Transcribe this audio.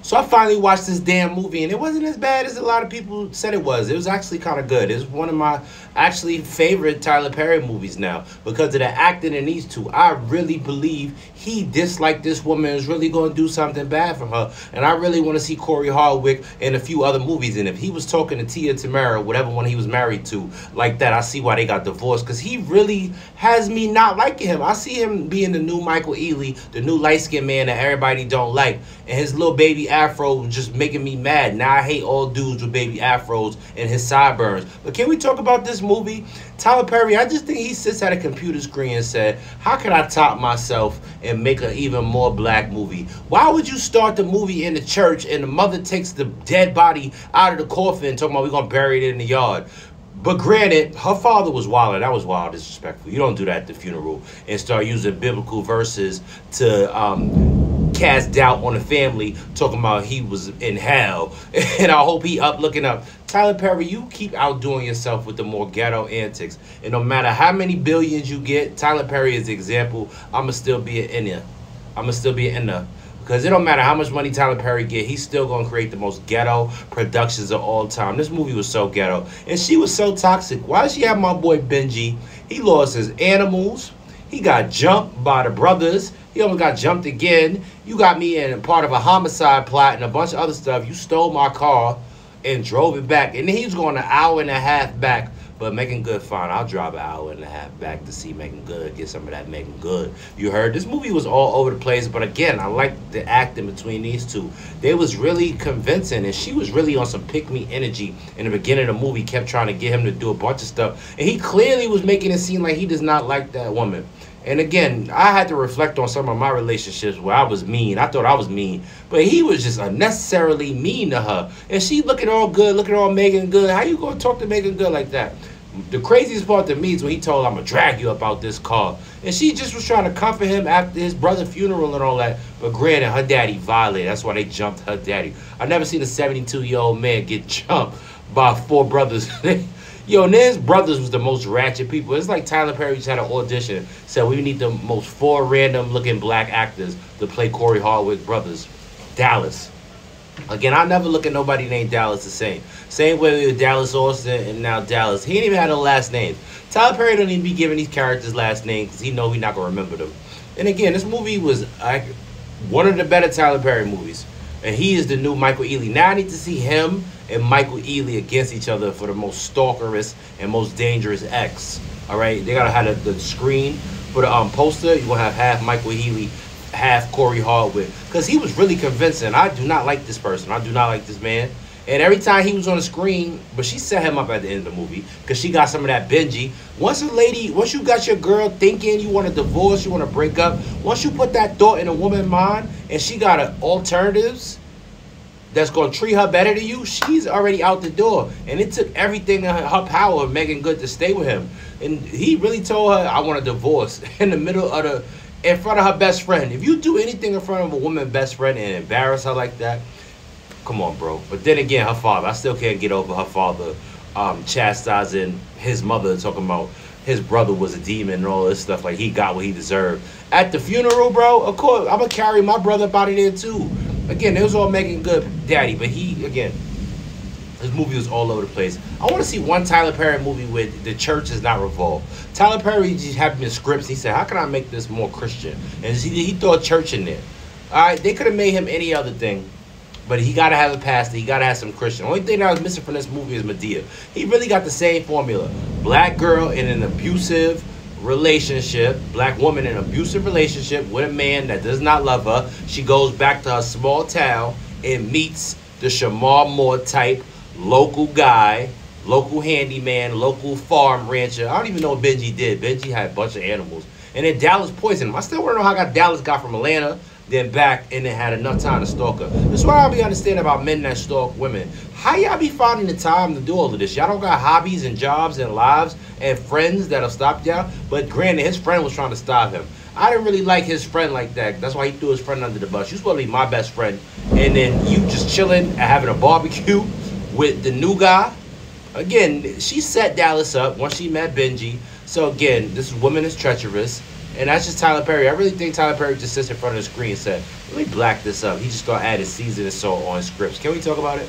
So I finally watched this damn movie, and it wasn't as bad as a lot of people said it was. It was actually kind of good. It's one of my actually favorite Tyler Perry movies now because of the acting in these two. I really believe he disliked this woman, is really going to do something bad for her, and I really want to see Corey Hardwick in a few other movies. And if he was talking to Tia Tamera, whatever one he was married to, like that, I see why they got divorced, because he really has me not liking him. I see him being the new Michael Ealy, the new light-skinned man that everybody don't like, and his little baby afro just making me mad. Now I hate all dudes with baby afros and his sideburns. But can we talk about this movie? Tyler Perry, I just think he sits at a computer screen and said, how can I top myself and make an even more black movie? Why would you start the movie in the church and the mother takes the dead body out of the coffin talking about we're going to bury it in the yard? But granted, her father was wild. That was wild, disrespectful. You don't do that at the funeral and start using biblical verses to cast doubt on the family, talking about he was in hell. And I hope he up looking up. Tyler Perry, you keep outdoing yourself with the more ghetto antics. And no matter how many billions you get, Tyler Perry is the example. I'ma still be in there. I'ma still be in there. Because it don't matter how much money Tyler Perry get, he's still going to create the most ghetto productions of all time. This movie was so ghetto. And she was so toxic. Why did she have my boy Benji? He lost his animals. He got jumped by the brothers. He almost got jumped again. You got me in part of a homicide plot and a bunch of other stuff. You stole my car and drove it back. And then he was going an hour and a half back. But Megan Good, fine. I'll drive an hour and a half back to see Megan Good, get some of that Megan Good. You heard? This movie was all over the place. But again, I like the acting between these two. They was really convincing. And she was really on some pick-me energy in the beginning of the movie. Kept trying to get him to do a bunch of stuff. And he clearly was making it seem like he does not like that woman. And again, I had to reflect on some of my relationships where I was mean. I thought I was mean. But he was just unnecessarily mean to her. And she looking all good, looking all Megan Good. How you going to talk to Megan Good like that? The craziest part to me is when he told her, I'm going to drag you up out this car. And she just was trying to comfort him after his brother's funeral and all that. But granted, her daddy violated. That's why they jumped her daddy. I never seen a 72-year-old man get jumped by 4 brothers. Yo, and his brothers was the most ratchet people. It's like Tyler Perry just had an audition. Said we need the most 4 random-looking black actors to play Corey Hardwick brothers. Dallas. Again, I never look at nobody named Dallas the same. Same way with Dallas Austin and now Dallas. He ain't even had no last names. Tyler Perry don't even be giving these characters last names because he know we not going to remember them. And again, this movie was one of the better Tyler Perry movies. And he is the new Michael Ealy. Now I need to see him and Michael Ealy against each other for the most stalkerous and most dangerous ex. All right? They got to have the screen for the poster. You're going to have half Michael Ealy, half Corey Hardwick. Because he was really convincing. I do not like this person. I do not like this man. And every time he was on the screen, but she set him up at the end of the movie because she got some of that Benji. Once you got your girl thinking you want a divorce, you want to break up, once you put that thought in a woman's mind and she got alternatives that's going to treat her better than you, she's already out the door. And it took everything in her power of Megan Good to stay with him. And he really told her, I want a divorce in front of her best friend. If you do anything in front of a woman's best friend and embarrass her like that, come on, bro. But then again, her father, I still can't get over her father chastising his mother, talking about his brother was a demon and all this stuff, like he got what he deserved. At the funeral, bro, of course, I'm going to carry my brother up out of there too. Again, it was all Megan Good daddy, but this movie was all over the place. I want to see one Tyler Perry movie where the church is not revolved. Tyler Perry just had him in scripts. He said, how can I make this more Christian? And he threw a church in there. All right, they could have made him any other thing. But he got to have a pastor. He got to have some Christian. Only thing that was missing from this movie is Madea. He really got the same formula. Black girl in an abusive relationship. Black woman in an abusive relationship with a man that does not love her. She goes back to her small town and meets the Shamar Moore type local guy, local handyman, local farm rancher. I don't even know what Benji did. Benji had a bunch of animals. And then Dallas poisoned him. I still want to know how Dallas got from Atlanta then back and then had enough time to stalk her. This is what I be understanding about men that stalk women. How y'all be finding the time to do all of this? Y'all don't got hobbies and jobs and lives and friends that'll stop y'all? But granted, his friend was trying to stop him. I didn't really like his friend like that. That's why he threw his friend under the bus. You supposed to be my best friend. And then you just chilling and having a barbecue with the new guy. Again, she set Dallas up once she met Benji. So again, this woman is treacherous. And that's just Tyler Perry. I really think Tyler Perry just sits in front of the screen and said, let me black this up. He just gonna add his season and salt on scripts. Can we talk about it?